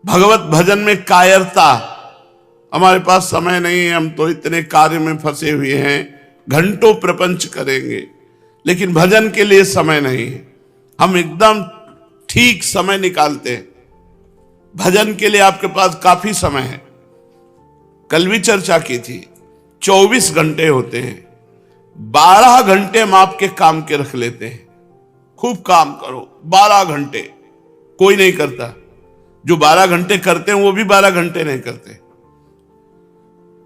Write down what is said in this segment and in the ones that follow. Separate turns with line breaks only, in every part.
भगवत भजन में कायरता, हमारे पास समय नहीं है, हम तो इतने कार्य में फंसे हुए हैं, घंटों प्रपंच करेंगे लेकिन भजन के लिए समय नहीं है। हम एकदम ठीक समय निकालते हैं भजन के लिए, आपके पास काफी समय है। कल भी चर्चा की थी, 24 घंटे होते हैं, 12 घंटे हम आपके काम के रख लेते हैं। खूब काम करो, 12 घंटे कोई नहीं करता। जो 12 घंटे करते हैं वो भी 12 घंटे नहीं करते।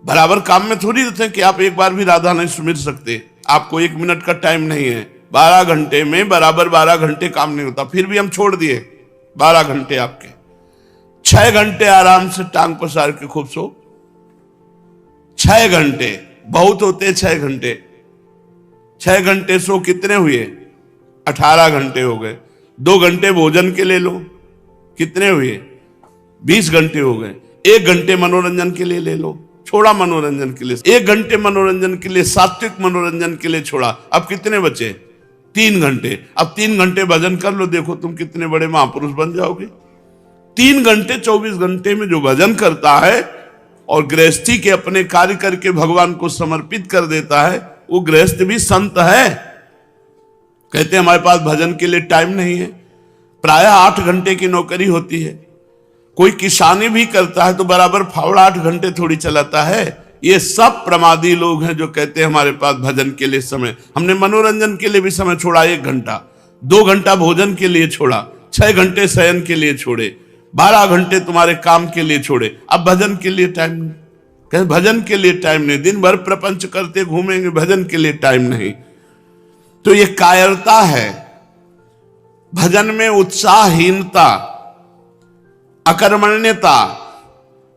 बराबर काम में थोड़ी रहते हैं कि आप एक बार भी राधा नहीं सुमिर सकते, आपको 1 मिनट का टाइम नहीं है। 12 घंटे में बराबर 12 घंटे काम नहीं होता, फिर भी हम छोड़ दिए 12 घंटे आपके। 6 घंटे आराम से टांग पसार के खूब सो। 6 घंटे बहुत होते, 6 घंटे 6 घंटे सो कितने हुए? 18 घंटे हो गए। 2 घंटे भोजन के ले लो, कितने हुए? 20 घंटे हो गए। 1 घंटे मनोरंजन के लिए ले लो, छोड़ा मनोरंजन के लिए। 1 घंटे मनोरंजन के लिए, सात्विक मनोरंजन के लिए छोड़ा। अब कितने बचे? 3 घंटे। अब 3 घंटे भजन कर लो, देखो तुम कितने बड़े महापुरुष बन जाओगे। 3 घंटे 24 घंटे में जो भजन करता है और गृहस्थी के अपने कार्य करके भगवान को समर्पित कर देता है, वो गृहस्थ भी संत है। कहते हैं हमारे पास भजन के लिए टाइम नहीं है। प्रायः 8 घंटे की नौकरी होती है। कोई किसानी भी करता है तो बराबर फावड़ा 8 घंटे थोड़ी चलाता है। ये सब प्रमादी लोग हैं जो कहते हैं हमारे पास भजन के लिए समय। हमने मनोरंजन के लिए भी समय छोड़ा, 1 घंटा, 2 घंटा भोजन के लिए छोड़ा, 6 घंटे शयन के लिए छोड़े, 12 घंटे तुम्हारे काम के लिए छोड़े। अब भजन के लिए टाइम नहीं, कहीं भजन के लिए टाइम नहीं। दिन भर प्रपंच करते घूमेंगे, भजन के लिए टाइम नहीं। तो ये कायरता है। भजन में उत्साहहीनता, अकर्मण्यता,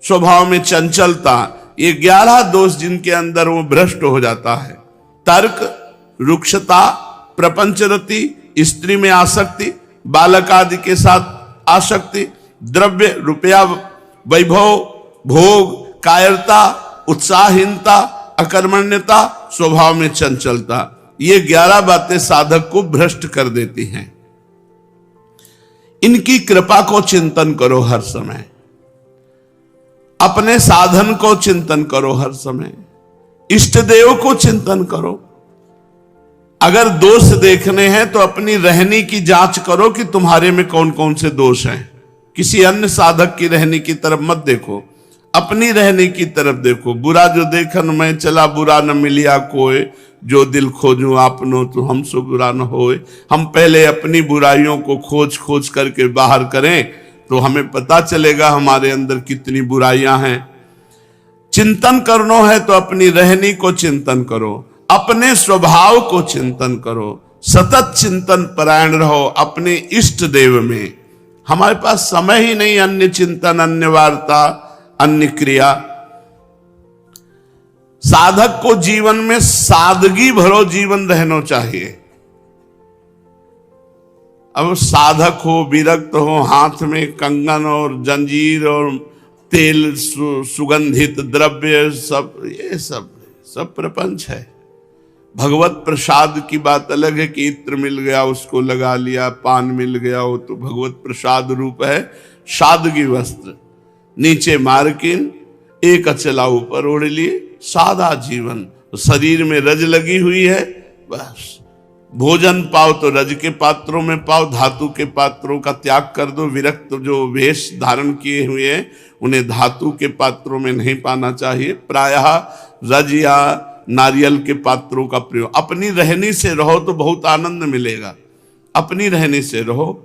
स्वभाव में चंचलता, ये 11 दोष जिनके अंदर वो भ्रष्ट हो जाता है। तर्क, रुक्षता, प्रपंचरति, स्त्री में आसक्ति, बालक आदि के साथ आसक्ति, द्रव्य रुपया वैभव भोग, कायरता, उत्साहहीनता, अकर्मण्यता, स्वभाव में चंचलता, ये 11 बातें साधक को भ्रष्ट कर देती हैं। इनकी कृपा को चिंतन करो हर समय, अपने साधन को चिंतन करो हर समय, इष्ट देव को चिंतन करो। अगर दोष देखने हैं तो अपनी रहनी की जांच करो कि तुम्हारे में कौन कौन से दोष हैं। किसी अन्य साधक की रहनी की तरफ मत देखो, अपनी रहने की तरफ देखो। बुरा जो देखन मैं चला, बुरा न मिलिया कोई, जो दिल खोजूं आपनो तो हमसे बुरा न होए। हम पहले अपनी बुराइयों को खोज खोज करके बाहर करें तो हमें पता चलेगा हमारे अंदर कितनी बुराइयां हैं। चिंतन करना है तो अपनी रहनी को चिंतन करो, अपने स्वभाव को चिंतन करो, सतत चिंतन परायण रहो अपने इष्ट देव में। हमारे पास समय ही नहीं अन्य चिंतन, अन्य वार्ता, अन्य क्रिया। साधक को जीवन में सादगी भरो जीवन रहना चाहिए। अब साधक हो, विरक्त हो, हाथ में कंगन और जंजीर और तेल सुगंधित द्रव्य, सब ये सब प्रपंच है। भगवत प्रसाद की बात अलग है कि इत्र मिल गया उसको लगा लिया, पान मिल गया वो तो भगवत प्रसाद रूप है। सादगी वस्त्र, नीचे मार्किन, एक अचला ऊपर ओढ़ लिए, सादा जीवन। शरीर में रज लगी हुई है, बस भोजन पाओ तो रज के पात्रों में पाओ, धातु के पात्रों का त्याग कर दो। विरक्त जो वेश धारण किए हुए हैं उन्हें धातु के पात्रों में नहीं पाना चाहिए। प्रायः रज या नारियल के पात्रों का प्रयोग। अपनी रहनी से रहो तो बहुत आनंद मिलेगा, अपनी रहनी से रहो।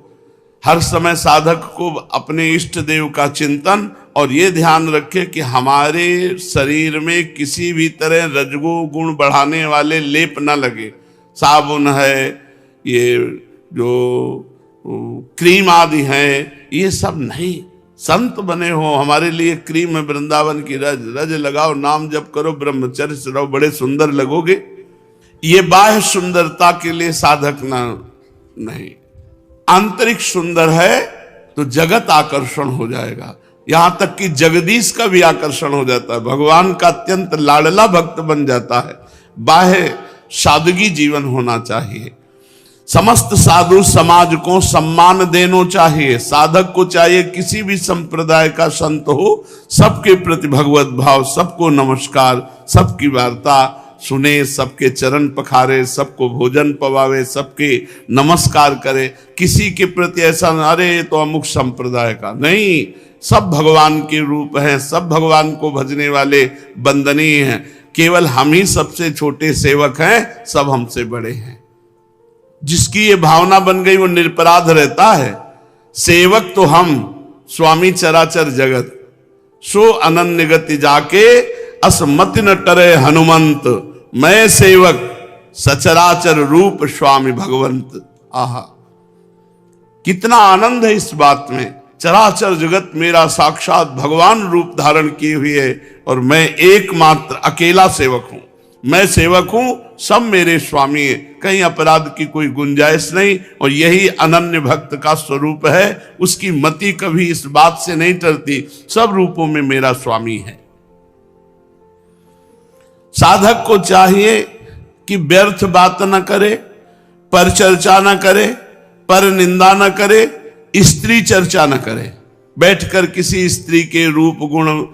हर समय साधक को अपने इष्ट देव का चिंतन, और ये ध्यान रखे कि हमारे शरीर में किसी भी तरह रजगो गुण बढ़ाने वाले लेप न लगे। साबुन है, ये जो क्रीम आदि हैं, ये सब नहीं। संत बने हो, हमारे लिए क्रीम है वृंदावन की रज, रज लगाओ, नाम जप करो, ब्रह्मचर्य से रहो, बड़े सुंदर लगोगे। ये बाह्य सुंदरता के लिए साधक ना नहीं, आंतरिक सुंदर है तो जगत आकर्षण हो जाएगा। यहां तक कि जगदीश का भी आकर्षण हो जाता है, भगवान का अत्यंत लाडला भक्त बन जाता है। बाह्य सादगी जीवन होना चाहिए। समस्त साधु समाज को सम्मान देना चाहिए। साधक को चाहिए किसी भी संप्रदाय का संत हो, सबके प्रति भगवत भाव, सबको नमस्कार, सबकी वार्ता सुने, सबके चरण पखारे, सबको भोजन पवावे, सबके नमस्कार करे। किसी के प्रति ऐसा अरे तो अमुक संप्रदाय का नहीं, सब भगवान के रूप हैं, सब भगवान को भजने वाले वंदनीय हैं। केवल हम ही सबसे छोटे सेवक हैं, सब हमसे बड़े हैं। जिसकी ये भावना बन गई वो निरपराध रहता है। सेवक तो हम, स्वामी चराचर जगत, सो अनन्य गति जाके असमति न टरे हनुमंत, मैं सेवक सचराचर रूप स्वामी भगवंत। आहा, कितना आनंद है इस बात में। चराचर जगत मेरा साक्षात भगवान रूप धारण किए हुए है और मैं एकमात्र अकेला सेवक हूं। मैं सेवक हूं, सब मेरे स्वामी है, कहीं अपराध की कोई गुंजाइश नहीं। और यही अनन्य भक्त का स्वरूप है। उसकी मति कभी इस बात से नहीं टलती, सब रूपों में मेरा स्वामी है। साधक को चाहिए कि व्यर्थ बात न करे, पर चर्चा न करे, पर निंदा न करे, स्त्री चर्चा न करे। बैठकर किसी स्त्री के रूप गुण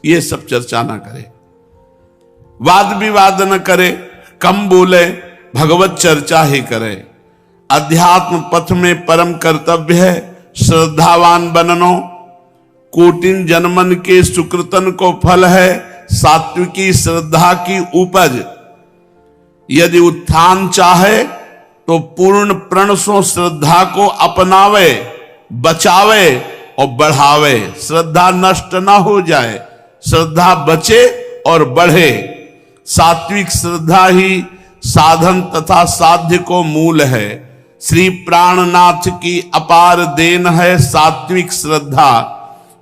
ये सब चर्चा न करे, वाद विवाद न करे, कम बोले, भगवत चर्चा ही करे। अध्यात्म पथ में परम कर्तव्य है श्रद्धावान बननो, कोटिन जन्मन के सुकृतन को फल है सात्विकी श्रद्धा की उपज। यदि उत्थान चाहे तो पूर्ण प्रण सो श्रद्धा को अपनावे, बचावे और बढ़ावे। श्रद्धा नष्ट ना हो जाए, श्रद्धा बचे और बढ़े। सात्विक श्रद्धा ही साधन तथा साध्य को मूल है। श्री प्राणनाथ की अपार देन है सात्विक श्रद्धा।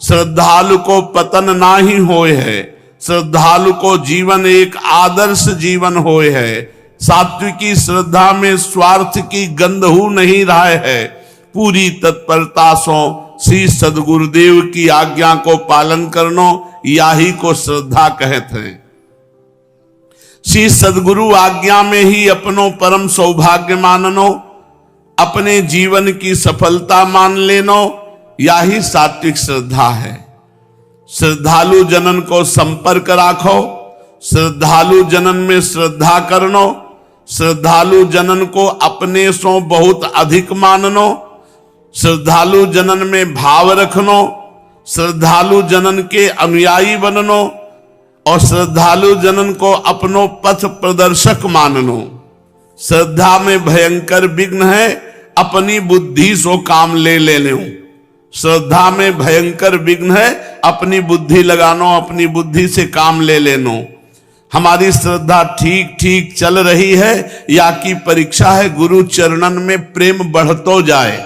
श्रद्धालु को पतन ना ही होए है, श्रद्धालु को जीवन एक आदर्श जीवन होए है। सात्विकी श्रद्धा में स्वार्थ की गंधहू नहीं रहा है। पूरी तत्परता सो श्री सदगुरुदेव की आज्ञा को पालन करनो, याही को श्रद्धा कहते हैं। श्री सदगुरु आज्ञा में ही अपनो परम सौभाग्य माननो, अपने जीवन की सफलता मान लेनो, याही सात्विक श्रद्धा है। श्रद्धालु जनन को संपर्क राखो, श्रद्धालु जनन में श्रद्धा करनो, श्रद्धालु जनन को अपने सो बहुत अधिक माननो, श्रद्धालु जनन में भाव रखनो, श्रद्धालु जनन के अनुयायी बननो और श्रद्धालु जनन को अपनो पथ प्रदर्शक माननो। श्रद्धा में भयंकर विघ्न है अपनी बुद्धि सो काम ले लेनो। श्रद्धा में भयंकर विघ्न है अपनी बुद्धि लगानो, अपनी बुद्धि से काम ले लेनो। हमारी श्रद्धा ठीक ठीक चल रही है या की परीक्षा है गुरु चरणन में प्रेम बढ़तो जाए,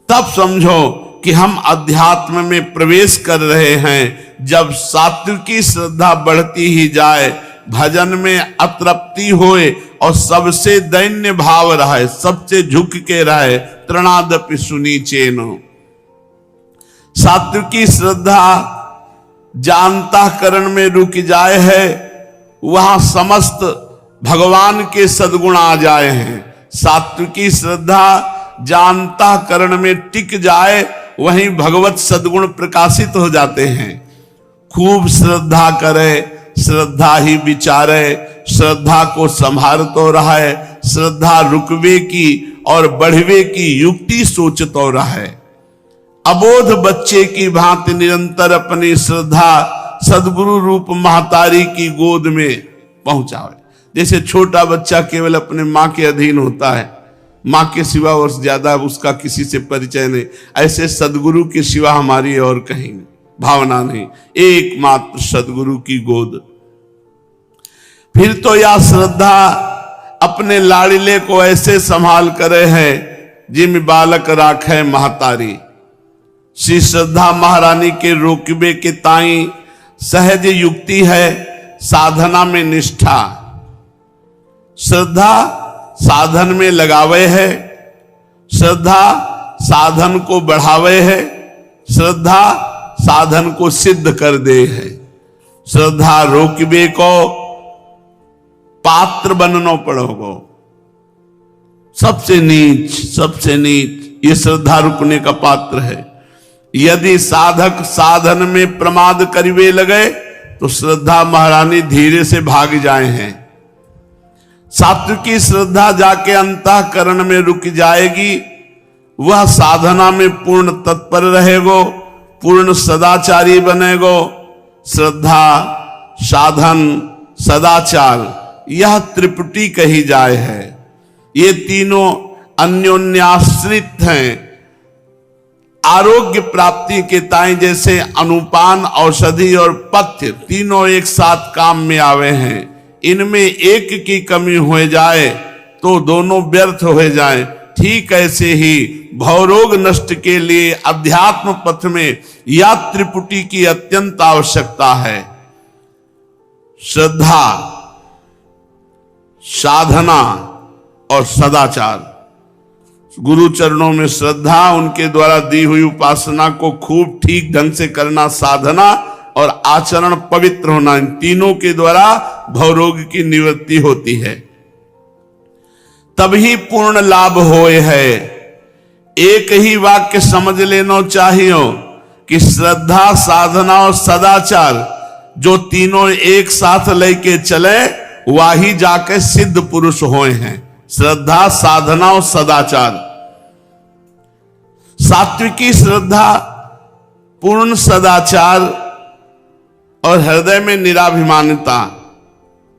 तब समझो कि हम अध्यात्म में प्रवेश कर रहे हैं। जब सात्विकी श्रद्धा बढ़ती ही जाए, भजन में अतृप्ति होए और सबसे दैन्य भाव रहे, सबसे झुक के रहे, तृणादपि सुनीचेनो। सात्विकी श्रद्धा जानता करण में रुक जाए है, वहां समस्त भगवान के सद्गुण आ जाए हैं। सात्विकी श्रद्धा जानता करण में टिक जाए, वहीं भगवत सद्गुण प्रकाशित हो जाते हैं। खूब श्रद्धा करे, श्रद्धा ही विचारे, श्रद्धा को संभालतो रहे, श्रद्धा रुकवे की और बढ़वे की युक्ति सोचतो रहे। अबोध बच्चे की भांति निरंतर अपनी श्रद्धा सदगुरु रूप महतारी की गोद में पहुंचावे। जैसे छोटा बच्चा केवल अपने माँ के अधीन होता है, माँ के सिवा और ज्यादा उसका किसी से परिचय नहीं, ऐसे सदगुरु के सिवा हमारी और कहीं भावना नहीं, एकमात्र सदगुरु की गोद। फिर तो यह श्रद्धा अपने लाड़िले को ऐसे संभाल करे है जिम बालक राखे महतारी। श्री श्रद्धा महारानी के रोकबे के ताई सहज युक्ति है साधना में निष्ठा। श्रद्धा साधन में लगावे है, श्रद्धा साधन को बढ़ावे है, श्रद्धा साधन को सिद्ध कर दे है। श्रद्धा रोकबे को पात्र बननो पड़ोगो। सबसे नीच ये श्रद्धा रुकने का पात्र है। यदि साधक साधन में प्रमाद करिवे लगे तो श्रद्धा महारानी धीरे से भाग जाए हैं। सात्विकी श्रद्धा जाके अंतःकरण में रुक जाएगी, वह साधना में पूर्ण तत्पर रहेगो, पूर्ण सदाचारी बनेगो। श्रद्धा, साधन, सदाचार यह त्रिपुटी कही जाए है। ये तीनों अन्योन्याश्रित हैं। आरोग्य प्राप्ति के ताई जैसे अनुपान, औषधि और पथ्य तीनों एक साथ काम में आवे हैं। इनमें एक की कमी हो जाए तो दोनों व्यर्थ हो जाए। ठीक ऐसे ही भवरोग नष्ट के लिए अध्यात्म पथ में या त्रिपुटी की अत्यंत आवश्यकता है। श्रद्धा, साधना और सदाचार। गुरु चरणों में श्रद्धा, उनके द्वारा दी हुई उपासना को खूब ठीक ढंग से करना साधना, और आचरण पवित्र होना, इन तीनों के द्वारा भवरोग की निवृत्ति होती है। तभी पूर्ण लाभ होए है। एक ही वाक्य समझ लेना चाहिए कि श्रद्धा, साधना और सदाचार जो तीनों एक साथ लेके चले वही जाके सिद्ध पुरुष होए हैं। श्रद्धा, साधना और सदाचार। सात्विकी श्रद्धा, पूर्ण सदाचार और हृदय में निराभिमानता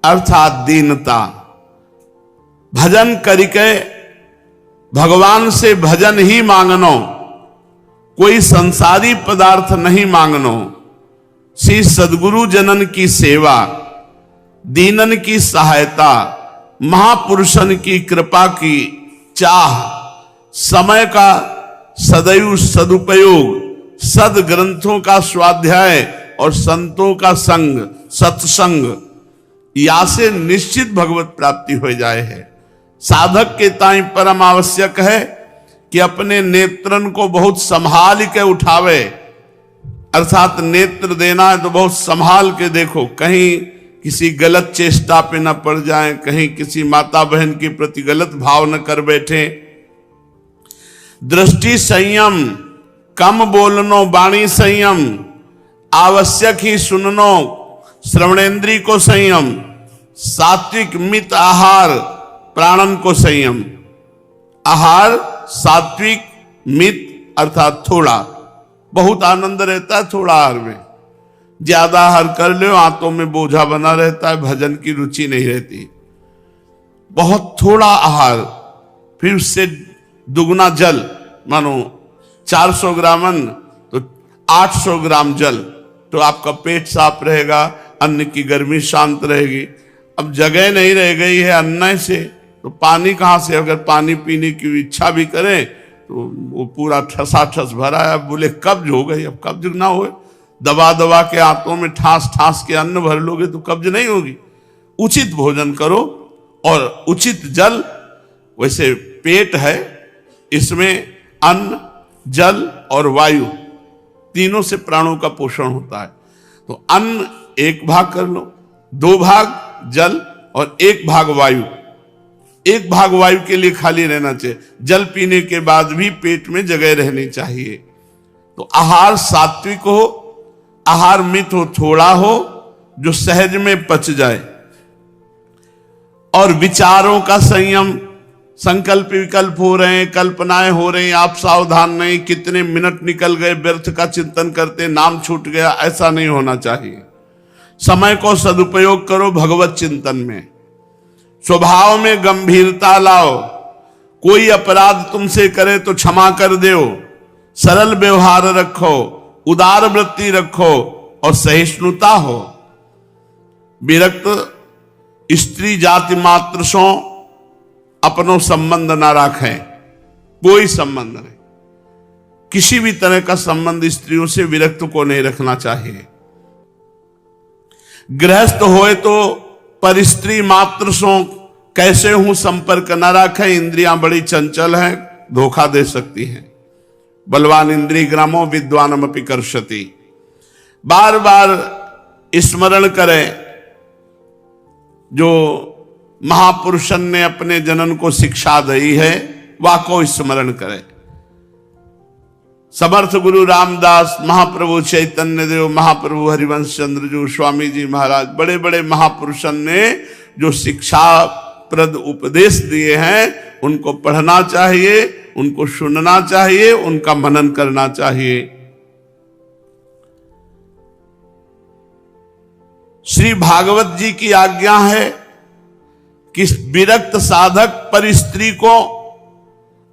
अर्थात दीनता। भजन करके भगवान से भजन ही मांगनो, कोई संसारी पदार्थ नहीं मांगनो। श्री सद्गुरु जनन की सेवा, दीनन की सहायता, महापुरुषन की कृपा की चाह, समय का सदैव सदुपयोग, सद ग्रंथों का स्वाध्याय और संतों का संग, सत्संग, या से निश्चित भगवत प्राप्ति हो जाए है। साधक के ताई परम आवश्यक है कि अपने नेत्रन को बहुत संभाल के उठावे, अर्थात नेत्र देना है तो बहुत संभाल के देखो, कहीं किसी गलत चेष्टा पे न पड़ जाए, कहीं किसी माता बहन के प्रति गलत भाव न कर बैठे। दृष्टि संयम, कम बोलनो वाणी संयम, आवश्यक ही सुननो, श्रवणेन्द्रिय को संयम, सात्विक मित आहार, प्राणन को संयम। आहार सात्विक, मित अर्थात थोड़ा, बहुत आनंद रहता है थोड़ा आहार में। ज्यादा आहार कर लो आंतों में बोझा बना रहता है, भजन की रुचि नहीं रहती। बहुत थोड़ा आहार, फिर उससे दुगना जल, मानो 400 ग्राम अन्न तो 800 ग्राम जल, तो आपका पेट साफ रहेगा, अन्न की गर्मी शांत रहेगी। अब जगह नहीं रह गई है अन्न से, तो पानी कहाँ से? अगर पानी पीने की इच्छा भी करें तो वो पूरा ठसाठस भरा है। अब बोले कब्ज हो गई, अब कब्ज ना हो, दबा दबा के आंतों में ठास ठास के अन्न भर लोगे तो कब्ज नहीं होगी। उचित भोजन करो और उचित जल। वैसे पेट है, इसमें अन्न, जल और वायु तीनों से प्राणों का पोषण होता है। तो अन्न 1 भाग कर लो, 2 भाग जल और 1 भाग वायु। 1 भाग वायु के लिए खाली रहना चाहिए। जल पीने के बाद भी पेट में जगह रहनी चाहिए। तो आहार सात्विक हो, आहार मित हो, थोड़ा हो, जो सहज में पच जाए। और विचारों का संयम, संकल्प विकल्प हो रहे हैं, कल्पनाएं हो रही हैं, आप सावधान नहीं, कितने मिनट निकल गए व्यर्थ का चिंतन करते, नाम छूट गया, ऐसा नहीं होना चाहिए। समय को सदुपयोग करो भगवत चिंतन में। स्वभाव में गंभीरता लाओ, कोई अपराध तुमसे करे तो क्षमा कर दो, सरल व्यवहार रखो, उदार वृत्ति रखो और सहिष्णुता हो। विरक्त स्त्री जाति मात्र सो अपनो संबंध ना रखें, कोई संबंध नहीं, किसी भी तरह का संबंध स्त्रियों से विरक्त को नहीं रखना चाहिए। गृहस्थ होए तो पर स्त्री मात्र सो कैसे हूं संपर्क न रखें, इंद्रियां बड़ी चंचल हैं, धोखा दे सकती हैं। बलवान इंद्रिय ग्रामो विद्वानमपि कर्षति। बार बार स्मरण करें, जो महापुरुषन ने अपने जनन को शिक्षा दी है, वाको स्मरण करे। समर्थ गुरु रामदास, महाप्रभु चैतन्य देव, महाप्रभु हरिवंश चंद्र जी, स्वामी जी महाराज, बड़े बड़े महापुरुषन ने जो शिक्षा प्रद उपदेश दिए हैं उनको पढ़ना चाहिए, उनको सुनना चाहिए, उनका मनन करना चाहिए। श्री भागवत जी की आज्ञा है कि विरक्त साधक पर स्त्री को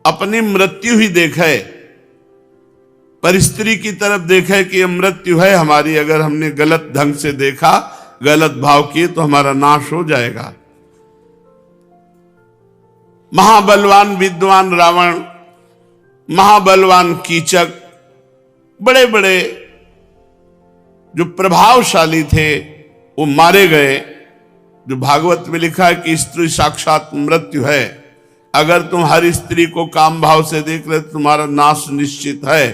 अपनी मृत्यु ही देखे, पर स्त्री की तरफ देखे कि यह मृत्यु है हमारी, अगर हमने गलत ढंग से देखा, गलत भाव किए तो हमारा नाश हो जाएगा। महाबलवान विद्वान रावण, महाबलवान कीचक, बड़े बड़े जो प्रभावशाली थे वो मारे गए। जो भागवत में लिखा है कि स्त्री साक्षात मृत्यु है, अगर तुम हर स्त्री को काम भाव से देख रहे तुम्हारा नाश निश्चित है।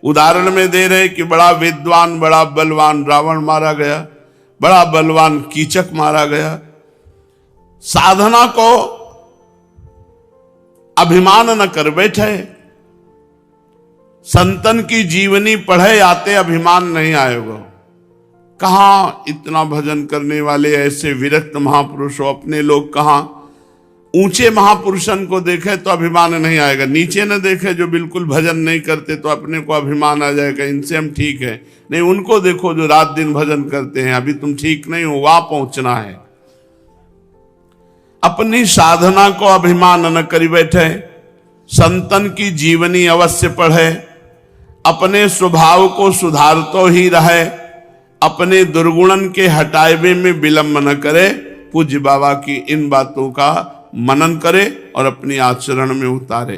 उदाहरण में दे रहे कि बड़ा विद्वान, बड़ा बलवान रावण मारा गया, बड़ा बलवान कीचक मारा गया। साधना को अभिमान न कर बैठे, संतन की जीवनी पढ़े आते अभिमान नहीं आएगा। कहां इतना भजन करने वाले ऐसे विरक्त महापुरुष हो, अपने लोग कहां। ऊंचे महापुरुषन को देखे तो अभिमान नहीं आएगा, नीचे न देखे जो बिल्कुल भजन नहीं करते तो अपने को अभिमान आ जाएगा, इनसे हम ठीक है। नहीं, उनको देखो जो रात दिन भजन करते हैं, अभी तुम ठीक नहीं हो, वहां पहुंचना है। अपनी साधना को अभिमान न करी बैठे, संतन की जीवनी अवश्य पढ़े, अपने स्वभाव को सुधारतो ही रहे, अपने दुर्गुणन के हटावे में विलंब न करे। पूज्य बाबा की इन बातों का मनन करे और अपनी आचरण में उतारे।